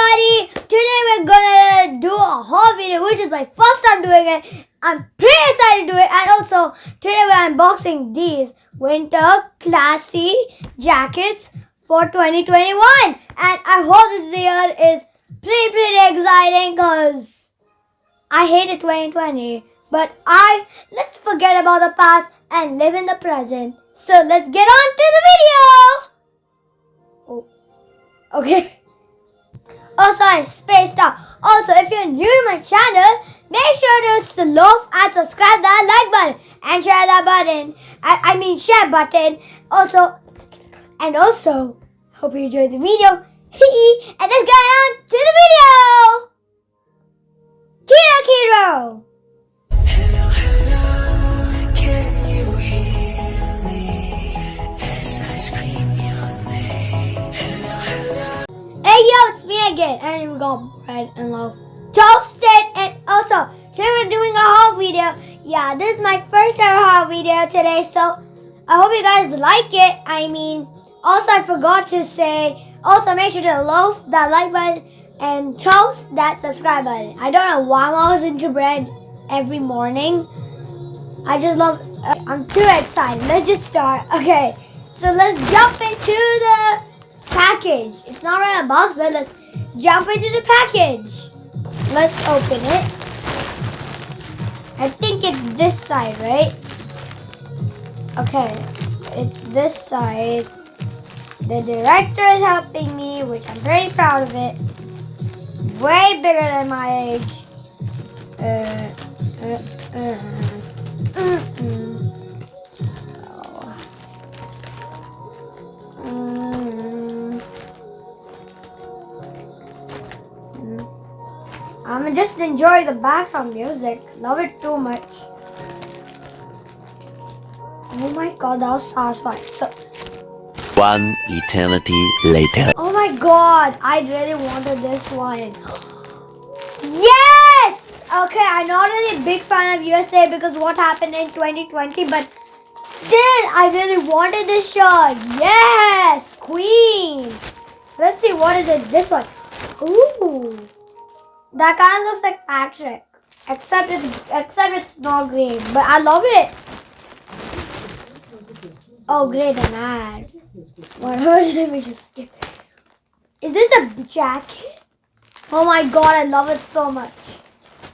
everybody! Today we're gonna do a haul video, which is my first time doing it. I'm pretty excited to do it, and also today we're unboxing these winter classy jackets for 2021. And I hope this year is pretty exciting because I hated 2020. But let's forget about the past and live in the present. So let's get on to the video! Oh, okay. Oh, sorry, spaced out. Also, if you're new to my channel, make sure to love and subscribe that like button and share that button. I mean share button. Also, hope you enjoyed the video. And let's get on to the video. Kiro. Hello, can you hear me as I scream your name? Hello. Hey yo, it's me again, and we got bread and love toasted. And also, today we're doing a haul video. Yeah, this is my first ever haul video today, so I hope you guys like it. I mean, also I forgot to say, also make sure to love that like button and toast that subscribe button. I don't know why I'm always into bread every morning. I just love, I'm too excited. Let's just start. Okay, so let's jump into the package. It's not really a box, but let's jump into the package. Let's open it. I think it's this side, right? Okay, it's this side. The director is helping me, which I'm very proud of it. Way bigger than my age. I'm just enjoy the background music. Love it too much. Oh my god, that was satisfying. So, one eternity later. oh my god, I really wanted this one. Yes! Okay, I'm not really a big fan of USA because what happened in 2020, but still, I really wanted this shirt. Yes! Queen! Let's see, what is it? This one. Ooh! That kind of looks like Patrick. Except it's not green. But I love it. Oh, great, an ad. Let me just skip. Is this a jacket? Oh my god, I love it so much.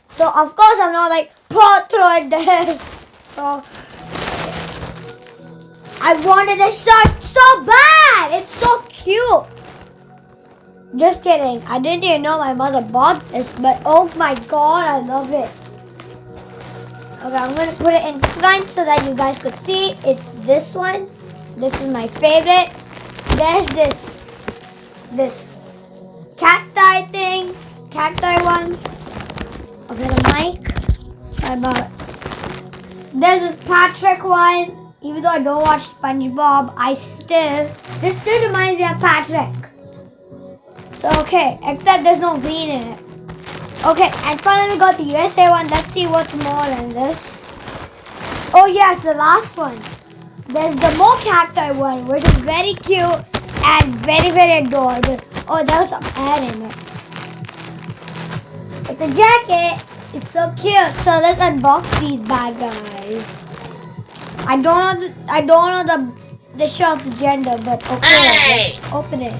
So, of course, I'm not like, throw it there. So, I wanted this shirt so bad. It's so cute. Just kidding. I didn't even know my mother bought this, but oh my god, I love it. Okay, I'm going to put it in front so that you guys could see. It's this one. This is my favorite. There's this cacti thing. Cacti one. Okay, the mic. Sorry about it. There's this Patrick one. Even though I don't watch SpongeBob, this still reminds me of Patrick. So, okay, except there's no green in it. Okay, and finally we got the USA one. Let's see what's more in this. Oh yes, the last one. There's the more cacti one, which is very cute and very adorable. Oh, there's some air in it. It's a jacket. It's so cute. So let's unbox these bad guys. I don't know the shirt's gender, but okay, let's open it.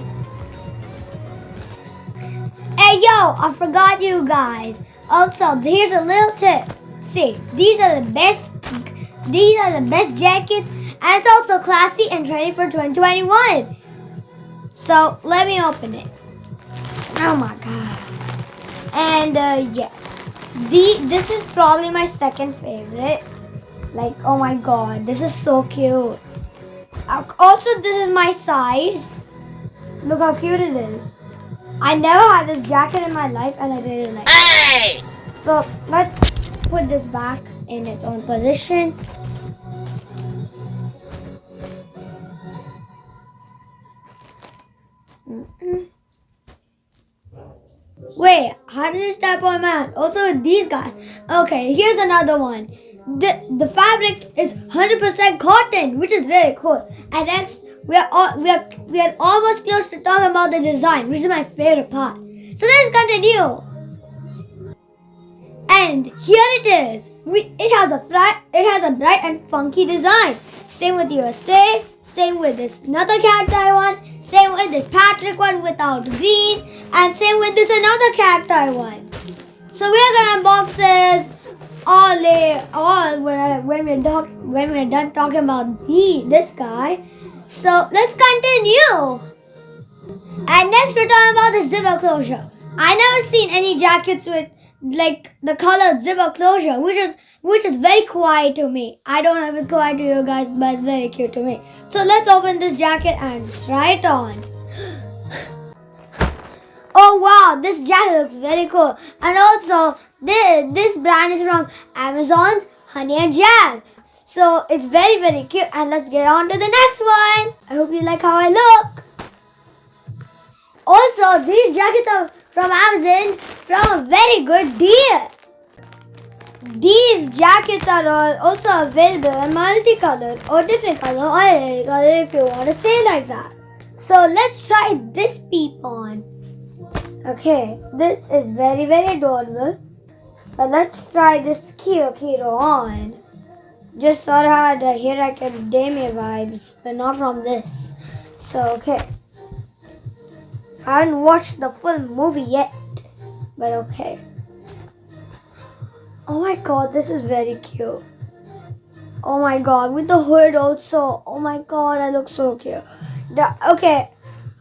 Hey yo, I forgot you guys. Also, here's a little tip. See, these are the best jackets, and it's also classy and trendy for 2021. So let me open it. Oh my god. And yes, this is probably my second favorite. Like, oh my god, this is so cute. Also, this is my size. Look how cute it is. I never had this jacket in my life and I really like it. So let's put this back in its own position. Wait, how did it step on my hand? Also with these guys. Okay, here's another one. The fabric is 100% cotton, which is really cool. And next, we are almost close to talking about the design, which is my favorite part. So So let's continue. And here it is. It has a bright and funky design. Same with USA. Same with this another cacti one. Same with this Patrick one without green. And same with this another cacti one. So we are gonna unbox this when we're done talking about this guy. So let's continue. And next we're talking about the zipper closure. I never seen any jackets with like the color zipper closure, which is very quiet to me. I don't know if it's quiet to you guys, but it's very cute to me. So let's open this jacket and try it on. Oh wow, this jacket looks very cool. And also, this brand is from Amazon's Honey and Jam. So it's very, very cute. And let's get on to the next one. I hope you like how I look. Also, these jackets are from Amazon from a very good deal. These jackets are also available in multicolored or different color or any color if you want to say like that. So let's try this peep on. Okay, this is very, very adorable. But let's try this Kiro on. Just sort of had the Hero Academia vibes, but not from this. So okay. I haven't watched the full movie yet, but okay. Oh my god, this is very cute. Oh my god, with the hood also. Oh my god, I look so cute. Okay,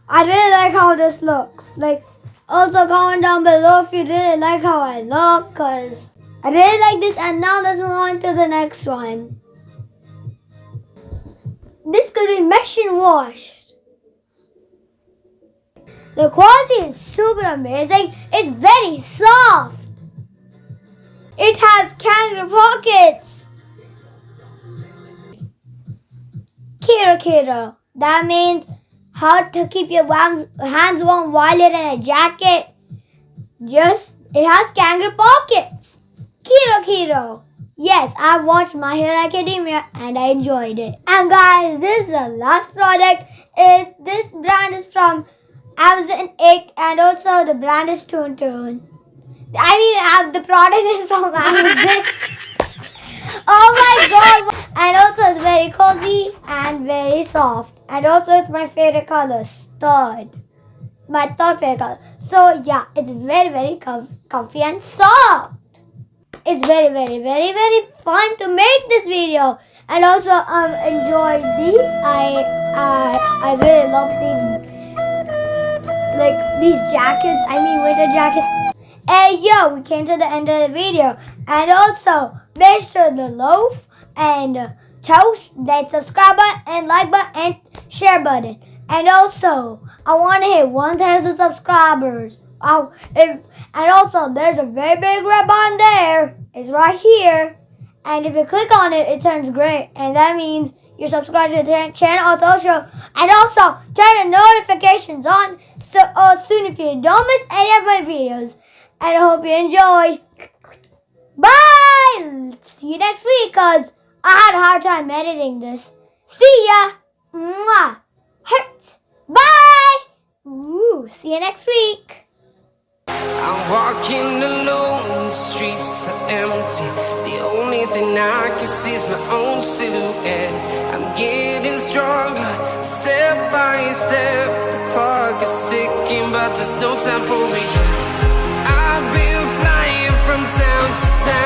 I really like how this looks. Like, also comment down below if you really like how I look, cause I really like this. And now let's move on to the next one. This could be machine washed. The quality is super amazing. It's very soft. It has kangaroo pockets. Kiro. That means how to keep your hands warm while you're in a jacket. It has kangaroo pockets. Kiro. Yes, I watched My Hero Academia and I enjoyed it. And guys, this is the last product. This brand is from Amazon and also the brand is Toon. I mean, the product is from Amazon. Oh my god! And also it's very cozy and very soft. And also it's my favorite color, stud. My third favorite color. So yeah, it's very, very comfy and soft. It's very, very, very, very fun to make this video. And also enjoy these. I really love these jackets. I mean winter jackets. Hey yo, we came to the end of the video. And also make sure to loaf and toast that subscribe button and like button and share button. And also I want to hit 1,000 subscribers. And also there's a very big red button there. It's right here. And if you click on it, it turns gray. And that means you're subscribed to the channel also. And also turn the notifications on so soon if you don't miss any of my videos. And I hope you enjoy. Bye! See you next week because I had a hard time editing this. See ya! Mwah! Hurts. Bye! Ooh, see you next week. I'm walking alone, the streets are empty. The only thing I can see is my own silhouette. I'm getting stronger, step by step. The clock is ticking, but there's no time for regrets. I've been flying from town to town.